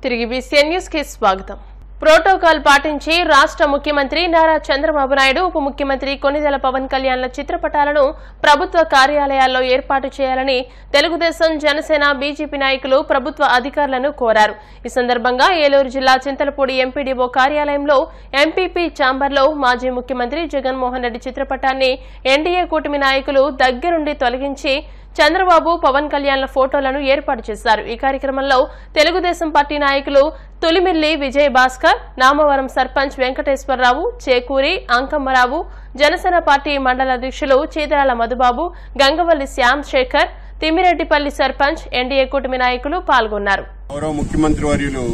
తిరిగి BCN news కి స్వాగతం. ప్రోటోకాల్ పాటించి రాష్ట్ర ముఖ్యమంత్రి నారా చంద్రబాబు నాయుడు, ఉప ముఖ్యమంత్రి కొనిదెల పవన్ కళ్యాణ్ల చిత్రపటాలను ప్రభుత్వ కార్యాలయాల్లో ఏర్పాటు చేయాలని తెలుగుదేశం, జనసేన, బీజేపీ నాయకులు ప్రభుత్వ అధికారులను కోరారు. ఈ సందర్భంగా ఏలూరు జిల్లా చింతలపూడి ఎంపీడీఓ కార్యాలయంలో ఎంపీపీ ఛాంబర్లో మాజీ ముఖ్యమంత్రి జగన్మోహన్ రెడ్డి చిత్రపటాన్ని ఎన్డీఏ కూటమి నాయకులు దగ్గరుండి తొలగించి చంద్రబాబు, పవన్ కళ్యాణ్ల ఫోటోలను ఏర్పాటు చేశారు. ఈ కార్యక్రమంలో తెలుగుదేశం పార్టీ నాయకులు తులిమిల్లి విజయ్ భాస్కర్, నామవరం సర్పంచ్ వెంకటేశ్వరరావు, చేకూరి అంకమ్మరావు, జనసేన పార్టీ మండల అధ్యక్షులు చీదరాల మధుబాబు, గంగవల్లి శ్యామ్ శేఖర్, తిమ్మిరెడ్డిపల్లి సర్పంచ్, ఎన్డీఏ కూటమి నాయకులు పాల్గొన్నారు. గౌరవ ముఖ్యమంత్రి వర్యులు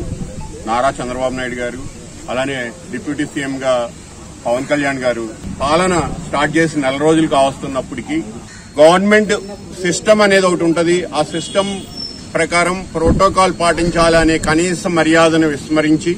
నారా చంద్రబాబు నాయుడు గారు, అలానే డిప్యూటీ సీఎం గా పవన్ కళ్యాణ్ గారు పాలన స్టార్ట్ చేసి నెల రోజులు కావస్తున్నప్పటికీ గవర్నమెంట్ సిస్టమ్ అనేది ఒకటి ఉంటది. ఆ సిస్టమ్ ప్రకారం ప్రోటోకాల్ పాటించాలనే కనీస మర్యాదను విస్మరించి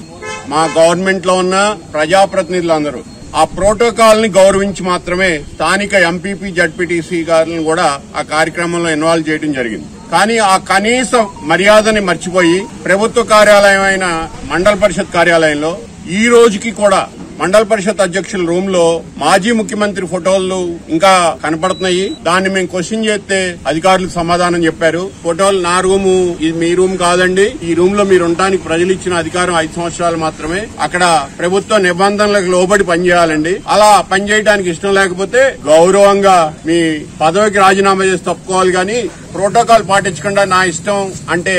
మా గవర్నమెంట్ లో ఉన్న ప్రజాప్రతినిధులందరూ ఆ ప్రోటోకాల్ ని గౌరవించి మాత్రమే స్థానిక ఎంపీపీ, జడ్పీటీసీ గారిని కూడా ఆ కార్యక్రమంలో ఇన్వాల్వ్ చేయడం జరిగింది. కానీ ఆ కనీస మర్యాదని మర్చిపోయి ప్రభుత్వ కార్యాలయం అయిన మండల పరిషత్ కార్యాలయంలో ఈ రోజుకి కూడా మండల పరిషత్ అధ్యక్షుల రూమ్ లో మాజీ ముఖ్యమంత్రి ఫోటోలు ఇంకా కనపడుతున్నాయి. దాన్ని మేము క్వశ్చన్ చేస్తే అధికారులకు సమాధానం చెప్పారు, ఫోటోలు నా రూము, ఇది మీ రూమ్ కాదండి, ఈ రూమ్ లో మీరు ఉండడానికి ప్రజలు ఇచ్చిన అధికారం 5 సంవత్సరాలు మాత్రమే, అక్కడ ప్రభుత్వ నిబంధనలకు లోబడి పనిచేయాలండి. అలా పనిచేయడానికి ఇష్టం లేకపోతే గౌరవంగా మీ పదవికి రాజీనామా చేసి తప్పుకోవాలి, గాని ప్రోటోకాల్ పాటించకుండా నా ఇష్టం అంటే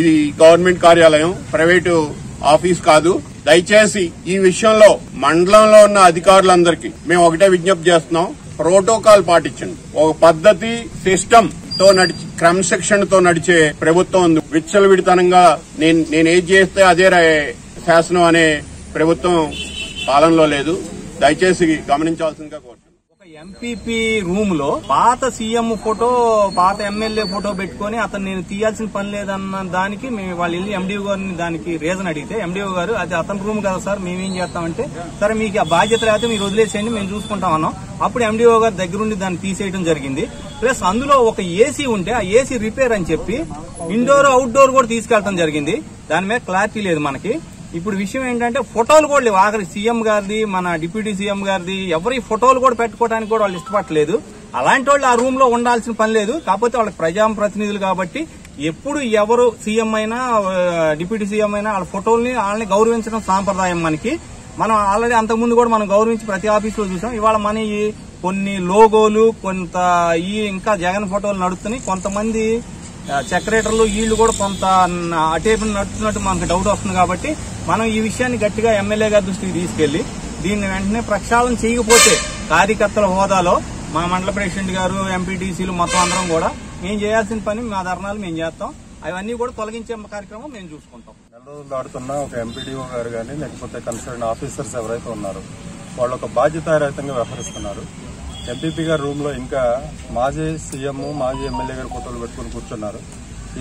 ఇది గవర్నమెంట్ కార్యాలయం, ప్రైవేటు ఆఫీస్ కాదు. దయచేసి ఈ విషయంలో మండలంలో ఉన్న అధికారులందరికీ మేము ఒకటే విజ్ఞప్తి చేస్తున్నాం, ప్రోటోకాల్ పాటించండి. ఒక పద్ధతి, సిస్టమ్ తో క్రమశిక్షణ తో నడిచే ప్రభుత్వం ఉంది. విచ్చలవిడితనంగా నేనేం చేస్తే అదే శాసనం అనే ప్రభుత్వం పాలనలో లేదు. దయచేసి గమనించాల్సిందిగా కోరుతున్నాను. ఎంపీపీ రూమ్ లో పాత సీఎం ఫోటో, పాత ఎమ్మెల్యే ఫోటో పెట్టుకుని అతను నేను తీయాల్సిన పని లేదన్న దానికి మేము వాళ్ళు వెళ్ళి ఎండీఓ గారిని దానికి రీజన్ అడిగితే ఎండీఓ గారు అది అతని రూమ్ కదా సార్, మేమేం చేస్తామంటే సరే మీకు ఆ బాధ్యత లేకపోతే మీరు వదిలేసేయండి, మేము చూసుకుంటాం అన్నాం. అప్పుడు ఎండీఓ గారు దగ్గరుండి దాన్ని తీసేయడం జరిగింది. ప్లస్ అందులో ఒక ఏసీ ఉంటే ఆ ఏసీ రిపేర్ అని చెప్పి ఇండోర్, అవుట్డోర్ కూడా తీసుకెళ్లడం జరిగింది. దాని మీద క్లారిటీ లేదు మనకి. ఇప్పుడు విషయం ఏంటంటే ఫోటోలు కూడా లేవు. ఆఖరి సీఎం గారిది, మన డిప్యూటీ సీఎం గారిది ఎవరి ఫోటోలు కూడా పెట్టుకోవడానికి కూడా వాళ్ళు ఇష్టపడలేదు. అలాంటి వాళ్ళు ఆ రూమ్ లో ఉండాల్సిన పని లేదు. కాకపోతే వాళ్ళకి ప్రజాప్రతినిధులు కాబట్టి ఎప్పుడు ఎవరు సీఎం అయినా, డిప్యూటీ సీఎం అయినా వాళ్ళ ఫోటోల్ని వాళ్ళని గౌరవించడం సాంప్రదాయం మనకి. మనం ఆల్రెడీ అంతకుముందు కూడా మనం గౌరవించి ప్రతి ఆఫీస్ లో చూసాం. ఇవాళ మన కొన్ని లోగోలు, కొంత ఇంకా జగన్ ఫోటోలు నడుస్తున్నాయి. కొంతమంది సెక్రటరీలు వీళ్ళు కూడా కొంత అటేపు నడుస్తున్నట్టు మనకు డౌట్ వస్తుంది. కాబట్టి మనం ఈ విషయాన్ని గట్టిగా ఎమ్మెల్యే గారి దృష్టికి తీసుకెళ్లి దీన్ని వెంటనే ప్రక్షాళన చేయకపోతే కార్యకర్తల హోదాలో మా మండల ప్రెసిడెంట్ గారు, ఎంపీటీసీలు మొత్తం అందరం కూడా మేము చేయాల్సిన పని, మా ధర్నాలు మేము చేస్తాం. అవన్నీ కూడా తొలగించే కార్యక్రమం మేము చూసుకుంటాం. నెల రోజులు ఆడుతున్న ఒక ఎంపీడీఓ గారు కానీ లేకపోతే కన్సర్న్ ఆఫీసర్స్ ఎవరైతే ఉన్నారో వాళ్ళు ఒక బాధ్యతారహితంగా వ్యవహరిస్తున్నారు. ఎంపీపీ గారి రూమ్ లో ఇంకా మాజీ సీఎం, మాజీ ఎమ్మెల్యే గారి ఫోటోలు పెట్టుకుని కూర్చున్నారు.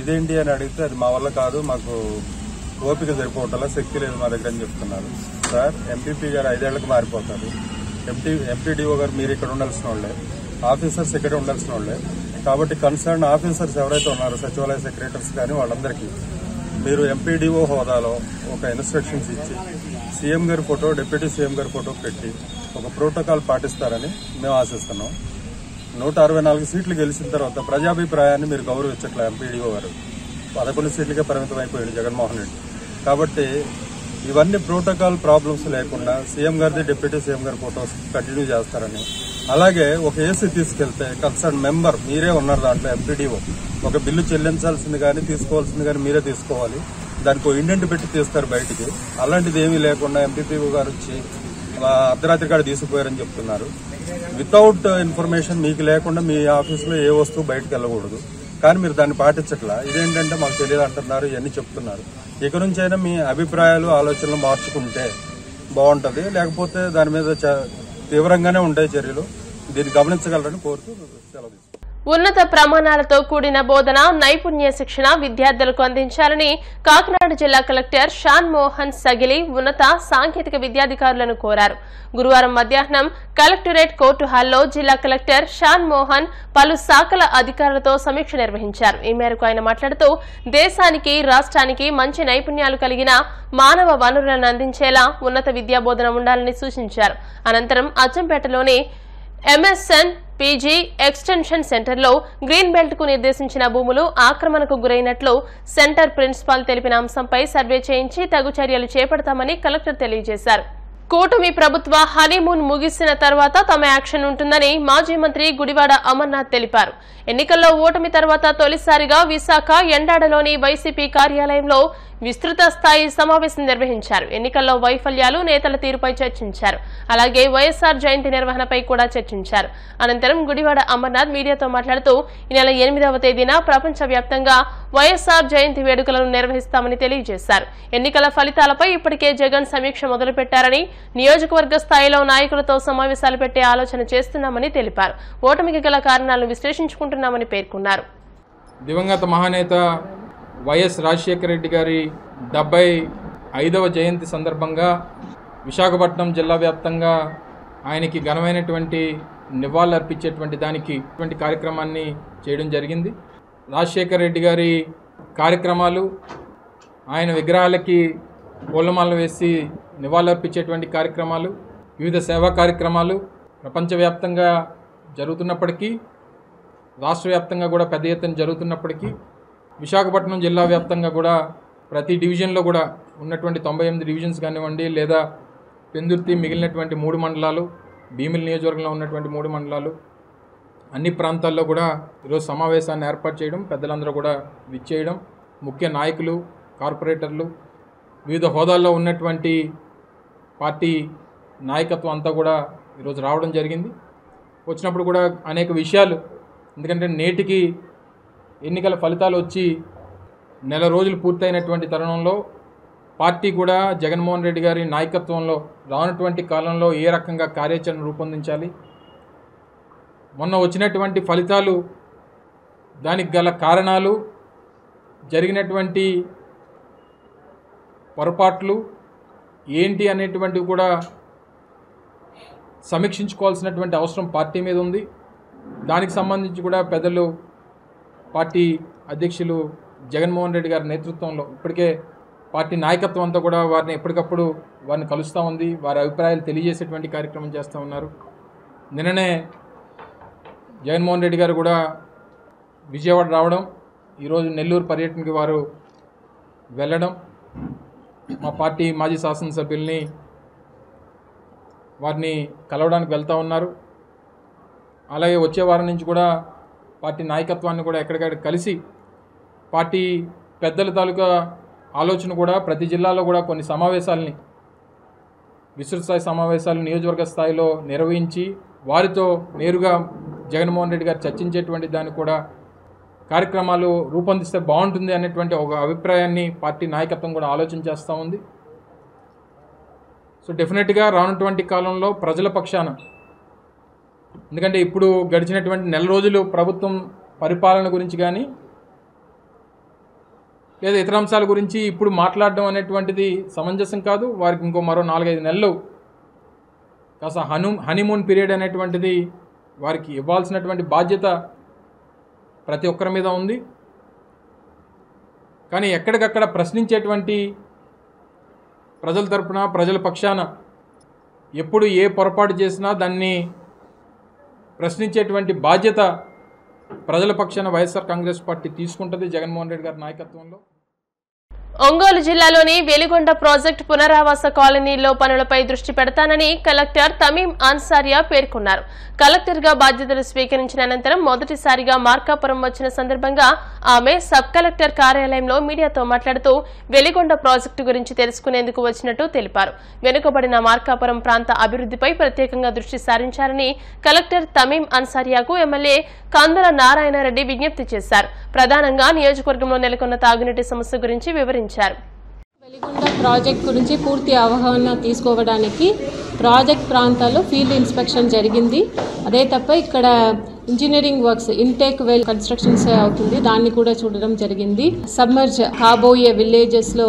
ఇదేంటి అని అడిగితే అది మా వల్ల కాదు, మాకు ఓపిక సరిపోవటంలో శక్తి లేదు మా దగ్గర అని చెప్తున్నారు. సార్, ఎంపీపీ గారు 5 ఏళ్లకు మారిపోతారు. ఎంపీడీఓ గారు మీరు ఇక్కడ ఉండాల్సిన వాళ్ళే, ఆఫీసర్స్ ఇక్కడ ఉండాల్సిన వాళ్ళే. కాబట్టి కన్సర్న్ ఆఫీసర్స్ ఎవరైతే ఉన్నారో సచివాలయ సెక్రటరీస్ కానీ వాళ్ళందరికీ మీరు ఎంపీడీఓ హోదాలో ఒక ఇన్స్ట్రక్షన్స్ ఇచ్చి సీఎం గారి ఫోటో, డిప్యూటీ సీఎం గారి ఫోటో పెట్టి ఒక ప్రోటోకాల్ పాటిస్తారని మేము ఆశిస్తున్నాం. 164 సీట్లు గెలిచిన తర్వాత ప్రజాభిప్రాయాన్ని మీరు గౌరవించట్లే. ఎంపీడీఓ గారు 11 సీట్లకే పరిమితం అయిపోయింది జగన్మోహన్ రెడ్డి. కాబట్టి ఇవన్నీ ప్రోటోకాల్ ప్రాబ్లమ్స్ లేకుండా సీఎం గారిది, డిప్యూటీ సీఎం గారి ఫోటోస్ కంటిన్యూ చేస్తారని, అలాగే ఒక ఏసీ తీసుకెళ్తే కన్సర్న్ మెంబర్ మీరే ఉన్నారు దాంట్లో, ఎంపీడీఓ ఒక బిల్లు చెల్లించాల్సింది కానీ తీసుకోవాల్సింది కానీ మీరే తీసుకోవాలి. దానికి ఇండెంట్ పెట్టి తీస్తారు బయటికి. అలాంటిది ఏమీ లేకుండా ఎంపీపీఓ గారు వచ్చి అర్ధరాత్రి కాడ తీసుకుపోయారని చెప్తున్నారు. వితౌట్ ఇన్ఫర్మేషన్ మీకు లేకుండా మీ ఆఫీసులో ఏ వస్తువు బయటకు వెళ్ళకూడదు. కానీ మీరు దాన్ని పాటించట్లా. ఇదేంటంటే మాకు తెలియదు అంటున్నారు, ఇవన్నీ చెప్తున్నారు. ఇక నుంచి అయినా మీ అభిప్రాయాలు, ఆలోచనలు మార్చుకుంటే బాగుంటది. లేకపోతే దాని మీద తీవ్రంగానే ఉంటాయి చర్యలు. దీన్ని గమనించగలరని కోరుతూ సెలవు తీసుకుంటాం. ఉన్నత ప్రమాణాలతో కూడిన బోధన నైపుణ్య శిక్షణ విద్యార్థులకు అందించాలని కాకినాడ జిల్లా కలెక్టర్ షాన్ మోహన్ సగిలి ఉన్నత సాంకేతిక విద్యాధికారులను కోరారు. గురువారం మధ్యాహ్నం కలెక్టరేట్ కోర్టు హాల్లో జిల్లా కలెక్టర్ షాన్ మోహన్ పలు శాఖల అధికారులతో సమీక్ష నిర్వహించారు. ఈ మేరకు ఆయన మాట్లాడుతూ దేశానికి రాష్ట్రానికి మంచి నైపుణ్యాలు కలిగిన మానవ వనరులను అందించేలా ఉన్నత విద్యా బోధన ఉండాలని సూచించారు. అనంతరం అచ్చంపేటలోని ఎంఎస్ఎన్ పీజీ ఎక్స్టెన్షన్ సెంటర్లో గ్రీన్ బెల్ట్ కు నిర్దేశించిన భూములు ఆక్రమణకు గురైనట్లు సెంటర్ ప్రిన్సిపాల్ తెలిపిన అంశంపై సర్వే చేయించి తగు చర్యలు చేపడతామని కలెక్టర్ తెలియజేశారు. కూటమి ప్రభుత్వ హనీమూన్ ముగిసిన తర్వాత తమ యాక్షన్ ఉంటుందని మాజీ మంత్రి గుడివాడ అమర్నాథ్ తెలిపారు. ఎన్నికల్లో ఓటమి తర్వాత తొలిసారిగా విశాఖ ఎండాడలోని వైసీపీ కార్యాలయంలో విస్తృత స్థాయి సమావేశం నిర్వహించారు. ఎన్నికల్లో వైఫల్యాలు, నేతల తీరుపై చర్చించారు. అలాగే వైఎస్ఆర్ జయంతి నిర్వహణపై కూడా చర్చించారు. అనంతరం గుడివాడ అమర్నాథ్ మీడియాతో మాట్లాడుతూ ఈ నెల 8వ తేదీన ప్రపంచవ్యాప్తంగా వైఎస్ఆర్ జయంతి వేడుకలను నిర్వహిస్తామని తెలియజేశారు. ఎన్నికల ఫలితాలపై ఇప్పటికే జగన్ సమీక్ష మొదలుపెట్టారని, నియోజకవర్గ స్థాయిలో నాయకులతో సమావేశాలు పెట్టే ఆలోచన చేస్తున్నామని తెలిపారు. ఓటమికి గల కారణాలను విశ్లేషించుకుంటున్నామని పేర్కొన్నారు. దివంగత మహానేత వైఎస్ రాజశేఖర రెడ్డి గారి 75వ జయంతి సందర్భంగా విశాఖపట్నం జిల్లా వ్యాప్తంగా ఆయనకి ఘనమైనటువంటి నివాళులర్పించేటువంటి దానికి ఇటువంటి కార్యక్రమాన్ని చేయడం జరిగింది. రాజశేఖర రెడ్డి గారి కార్యక్రమాలు, ఆయన విగ్రహాలకి పూలమాలలు వేసి నివాళులర్పించేటువంటి కార్యక్రమాలు, వివిధ సేవా కార్యక్రమాలు ప్రపంచవ్యాప్తంగా జరుగుతున్నప్పటికీ, రాష్ట్ర వ్యాప్తంగా కూడా పెద్ద ఎత్తున జరుగుతున్నప్పటికీ, విశాఖపట్నం జిల్లా వ్యాప్తంగా కూడా ప్రతి డివిజన్లో కూడా ఉన్నటువంటి 98 డివిజన్స్ కానివ్వండి, లేదా పెందుర్తి మిగిలినటువంటి 3 మండలాలు, భీమిలి నియోజకవర్గంలో ఉన్నటువంటి 3 మండలాలు, అన్ని ప్రాంతాల్లో కూడా ఈరోజు సమావేశాన్ని ఏర్పాటు చేయడం, పెద్దలందరూ కూడా విచ్చేయడం, ముఖ్య నాయకులు, కార్పొరేటర్లు, వివిధ హోదాల్లో ఉన్నటువంటి పార్టీ నాయకత్వం అంతా కూడా ఈరోజు రావడం జరిగింది. వచ్చినప్పుడు కూడా అనేక విషయాలు, ఎందుకంటే నేటికి ఎన్నికల ఫలితాలు వచ్చి నెల రోజులు పూర్తయినటువంటి తరుణంలో పార్టీ కూడా జగన్మోహన్ రెడ్డి గారి నాయకత్వంలో రానటువంటి కాలంలో ఏ రకంగా కార్యాచరణ రూపొందించాలి, మొన్న వచ్చినటువంటి ఫలితాలు, దానికి గల కారణాలు, జరిగినటువంటి పొరపాట్లు ఏంటి అనేటువంటివి కూడా సమీక్షించుకోవాల్సినటువంటి అవసరం పార్టీ మీద ఉంది. దానికి సంబంధించి కూడా పెద్దలు, పార్టీ అధ్యక్షులు జగన్మోహన్ రెడ్డి గారి నేతృత్వంలో ఇప్పటికే పార్టీ నాయకత్వం అంతా కూడా వారిని ఎప్పటికప్పుడు వారిని కలుస్తూ ఉంది, వారి అభిప్రాయాలు తెలియజేసేటువంటి కార్యక్రమం చేస్తూ ఉన్నారు. నిన్ననే జగన్మోహన్ రెడ్డి గారు కూడా విజయవాడ రావడం, ఈరోజు నెల్లూరు పర్యటనకి వారు వెళ్ళడం, మా పార్టీ మాజీ శాసనసభ్యుల్ని వారిని కలవడానికి వెళ్తూ ఉన్నారు. అలాగే వచ్చే వారం నుంచి కూడా పార్టీ నాయకత్వాన్ని కూడా ఎక్కడికక్కడ కలిసి పార్టీ పెద్దల తాలూకా ఆలోచన కూడా ప్రతి జిల్లాలో కూడా కొన్ని సమావేశాలని, విస్తృత స్థాయి సమావేశాలు నియోజకవర్గ స్థాయిలో నిర్వహించి వారితో నేరుగా జగన్మోహన్ రెడ్డి గారు చర్చించేటువంటి దానికి కూడా కార్యక్రమాలు రూపొందిస్తే బాగుంటుంది అనేటువంటి ఒక అభిప్రాయాన్ని పార్టీ నాయకత్వం కూడా ఆలోచన చేస్తూ ఉంది. సో డెఫినెట్గా రానున్నటువంటి కాలంలో ప్రజల పక్షాన, ఎందుకంటే ఇప్పుడు గడిచినటువంటి నెల రోజులు ప్రభుత్వం పరిపాలన గురించి కానీ లేదా ఇతర అంశాల గురించి ఇప్పుడు మాట్లాడడం అనేటువంటిది సమంజసం కాదు. వారికి ఇంకో మరో 4-5 నెలలు కాస్త హనీమూన్ పీరియడ్ అనేటువంటిది వారికి ఇవ్వాల్సినటువంటి బాధ్యత ప్రతి ఒక్కరి మీద ఉంది. కానీ ఎక్కడికక్కడ ప్రశ్నించేటువంటి, ప్రజల తరపున ప్రజల పక్షాన ఎప్పుడు ఏ పొరపాటు చేసినా దాన్ని ప్రశ్నించేటువంటి బాధ్యత ప్రజల పక్షాన వైఎస్ఆర్ కాంగ్రెస్ పార్టీ తీసుకుంటుంది జగన్మోహన్ రెడ్డి గారి నాయకత్వంలో. ఒంగోలు జిల్లాలోని వెలిగొండ ప్రాజెక్టు పునరావాస కాలనీల్లో పనులపై దృష్టి పెడతానని కలెక్టర్ తమీం అన్సారియా పేర్కొన్నారు. కలెక్టర్గా బాధ్యతలు స్వీకరించిన అనంతరం మొదటిసారిగా మార్కాపురం వచ్చిన సందర్భంగా ఆమె సబ్ కలెక్టర్ కార్యాలయంలో మీడియాతో మాట్లాడుతూ వెలిగొండ ప్రాజెక్టు గురించి తెలుసుకునేందుకు వచ్చినట్టు తెలిపారు. వెనుకబడిన మార్కాపురం ప్రాంత అభివృద్ధిపై ప్రత్యేకంగా దృష్టి సారించాలని కలెక్టర్ తమీం అన్సారియాకు ఎమ్మెల్యే కందుల నారాయణరెడ్డి విజ్ఞప్తి చేశారు. ప్రధానంగా నియోజకవర్గంలో నెలకొన్న తాగునీటి సమస్య గురించి వివరించారు. వెలిగొండ ప్రాజెక్ట్ గురించి పూర్తి అవగాహన తీసుకోవడానికి ప్రాజెక్ట్ ప్రాంతాల్లో ఫీల్డ్ ఇన్స్పెక్షన్ జరిగింది. అదే తప్ప ఇక్కడ engineering works intake well constructions అవుతుంది, దాన్ని కూడా చూడడం జరిగింది. సబ్మర్జ్ కాబోయే విలేజెస్ లో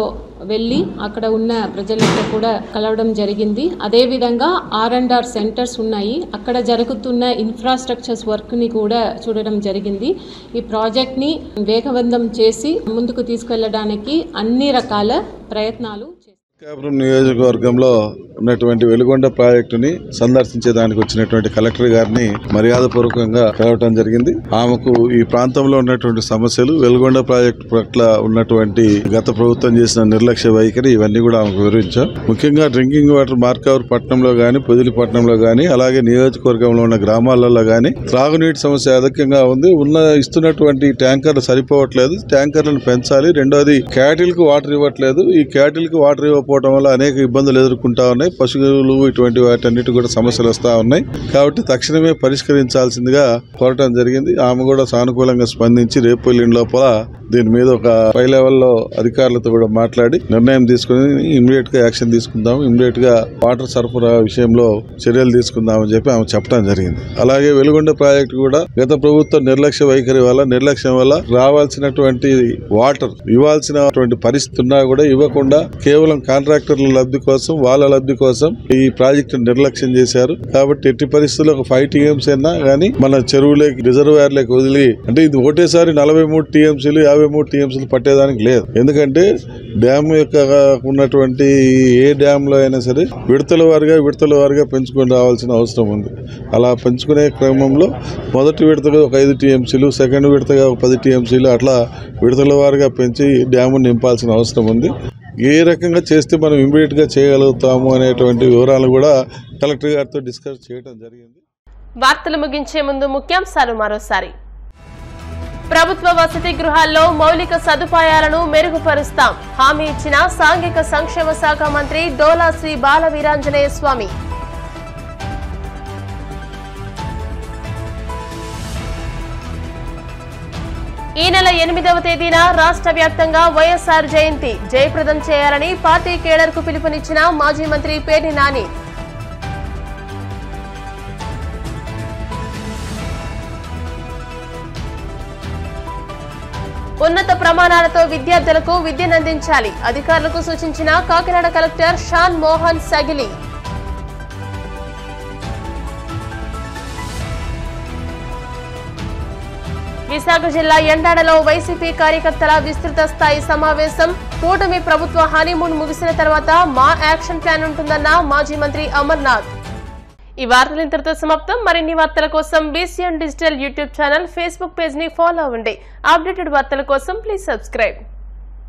వెళ్ళి అక్కడ ఉన్న ప్రజలతో కూడా కలవడం జరిగింది. అదేవిధంగా R&R సెంటర్స్ ఉన్నాయి, అక్కడ జరుగుతున్న ఇన్ఫ్రాస్ట్రక్చర్స్ వర్క్ని కూడా చూడడం జరిగింది. ఈ ప్రాజెక్ట్ని వేగవంతం చేసి ముందుకు తీసుకెళ్లడానికి అన్ని రకాల ప్రయత్నాలు మార్కాపురం నియోజకవర్గంలో ఉన్నటువంటి వెలుగొండ ప్రాజెక్టుని సందర్శించేదానికి వచ్చినటువంటి కలెక్టర్ గారిని మర్యాదపూర్వకంగా కలవటం జరిగింది. ఆమెకు ఈ ప్రాంతంలో ఉన్నటువంటి సమస్యలు, వెలుగొండ ప్రాజెక్టు పట్ల ఉన్నటువంటి గత ప్రభుత్వం చేసిన నిర్లక్ష్య వైఖరి, ఇవన్నీ కూడా ఆమెకు వివరించాం. ముఖ్యంగా డ్రింకింగ్ వాటర్ మార్కాపురం పట్టణంలో గాని, పొదిలిపట్నంలో గాని, అలాగే నియోజకవర్గంలో ఉన్న గ్రామాలలో గాని త్రాగునీటి సమస్య అధికంగా ఉంది. ఇస్తున్నటువంటి ట్యాంకర్లు సరిపోవట్లేదు, ట్యాంకర్లను పెంచాలి. రెండోది క్యాటిల్ కు వాటర్ ఇవ్వట్లేదు. ఈ క్యాటిల్ కు వాటర్ ఇవ్వకపోవడం వల్ల అనేక ఇబ్బందులు ఎదుర్కొంటా ఉన్నాయి. పశువులు ఇటువంటి వాటన్నిటి కూడా సమస్యలు వస్తా ఉన్నాయి. కాబట్టి తక్షణమే పరిష్కరించాల్సిందిగా కోరటం జరిగింది. ఆమె కూడా సానుకూలంగా స్పందించి రేపు ఎల్లుండి లోపల దీని మీద ఒక పై లెవెల్లో అధికారులతో కూడా మాట్లాడి నిర్ణయం తీసుకుని ఇమ్మీడియట్ గా యాక్షన్ తీసుకుందాం, ఇమ్మీడియట్ గా వాటర్ సరఫరా విషయంలో చర్యలు తీసుకుందామని చెప్పి ఆమె చెప్పడం జరిగింది. అలాగే వెలుగొండ ప్రాజెక్టు కూడా గత ప్రభుత్వం నిర్లక్ష్య వైఖరి వల్ల, నిర్లక్ష్యం వల్ల రావాల్సినటువంటి వాటర్ ఇవ్వాల్సినటువంటి పరిస్థితి ఉన్నా కూడా ఇవ్వకుండా కేవలం కాంట్రాక్టర్ల లబ్ధి కోసం, వాళ్ళ లబ్ధి కోసం ఈ ప్రాజెక్టు నిర్లక్ష్యం చేశారు. కాబట్టి ఎట్టి పరిస్థితుల్లో ఒక 5 TMC అయినా కానీ మన చెరువులకి, రిజర్వాయర్లకు వదిలి, అంటే ఇది ఒకటేసారి 43 TMCలు 53 TMCలు పట్టేదానికి లేదు. ఎందుకంటే డ్యామ్ యొక్క ఉన్నటువంటి ఏ డ్యామ్ లో అయినా సరే విడతల వారిగా పెంచుకొని రావాల్సిన అవసరం ఉంది. అలా పెంచుకునే క్రమంలో మొదటి విడతగా ఒక 5 TMCలు, సెకండ్ విడతగా ఒక 10 TMCలు అట్లా విడతల వారిగా పెంచి డ్యాము నింపాల్సిన అవసరం ఉంది. ఏ రకంగా చేస్తే మనం ఇమ్మీడియట్ గా చేయగలుగుతాము అనేటువంటి వివరాలు కూడా కలెక్టర్ గారితో డిస్కస్ చేయడం జరిగింది. వార్తలు ముగించే ముందు ముఖ్యాంశాలు మరోసారి. ప్రభుత్వ వసతి గృహాల్లో మౌలిక సదుపాయాలను మెరుగుపరుస్తాం, హామీ ఇచ్చిన సాంఘిక సంక్షేమ శాఖ మంత్రి డోలా శ్రీ బాల వీరాంజనేయ స్వామి. ఈ నెల 8వ తేదీన రాష్ట్ర వ్యాప్తంగా వైఎస్ఆర్ జయంతి జయప్రదం చేయాలని పార్టీ కేడర్కు పిలుపునిచ్చిన మాజీ మంత్రి పేర్ని నాని. ఉన్నత ప్రమాణాలతో విద్యార్థులకు విద్యనందించాలి, అధికారులకు సూచించిన కాకినాడ కలెక్టర్ షాన్ మోహన్ సగిలి. విశాఖ జిల్లా ఎండాడలో వైసీపీ కార్యకర్తల విస్తృత స్థాయి సమావేశం. కూటమి ప్రభుత్వ హనీమూన్ ముగిసిన తర్వాత మా యాక్షన్ ప్లాన్ ఉంటుందన్న మాజీ మంత్రి అమర్నాథ్. ఈ వార్తలు ఇంతటితో సమాప్తం. మరిన్ని వార్తల కోసం BCN digital YouTube channel, Facebook page ని ఫాలో అవ్వండి. అప్డేటెడ్ వార్తల కోసం ప్లీజ్ సబ్స్క్రైబ్.